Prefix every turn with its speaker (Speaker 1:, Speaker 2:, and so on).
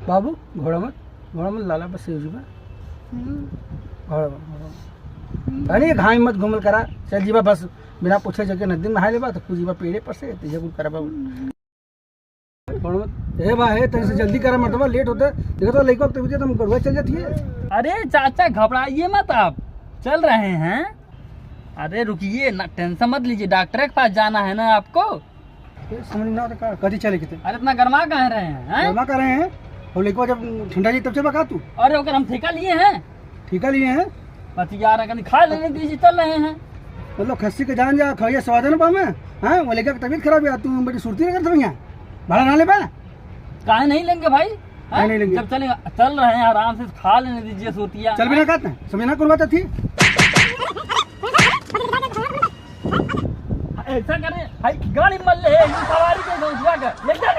Speaker 1: बाबू घोड़ा मत लाला बस से जीवा घोड़ा अरे घाई मत घूमल करा चल जीवा बस बिना पूछे जगह नदी में नहा लेबा तो तू जीवा पेड़े पर से तेजा कुछ करा बाबू घोड़ा मत ए भाई तेरे से जल्दी करा मत लेट होता देखो तो लइका तो तुम गड़ुआ चल जाती है।
Speaker 2: अरे चाचा घबराइए मत, आप चल रहे हैं। अरे रुकिए ना, टेंशन मत लीजिए, डॉक्टर के पास जाना है ना आपको।
Speaker 1: समझ ना तो कदी चले कितने
Speaker 2: अरे इतना गर्मा कहाँ रहे हैं?
Speaker 1: गर्मा कर रहे हैं और लइका जब ठंडा जी तब से बका तू।
Speaker 2: अरे ओकर हम ठेका लिए हैं।
Speaker 1: ठीका लिए हैं
Speaker 2: बस यार अगर खा लेने दीजिए, चल रहे हैं।
Speaker 1: मतलब खस्सी के जान जा खाइए स्वाद ना पावे हाँ वो लइका की तबीयत खराब है तू बड़ी सुरती नहीं करता यहाँ भाड़ा ना ले पाए
Speaker 2: काहे नहीं लेंगे भाई?
Speaker 1: नहीं लेंगे
Speaker 2: जब चलेंगे चल रहे हैं, आराम से खा लेने दीजिए सूतिया।
Speaker 1: चल बिना कहते हैं समझ ना करवाता थी
Speaker 2: ऐसा करें भाई, गाड़ी मल ले सवारी के ले जा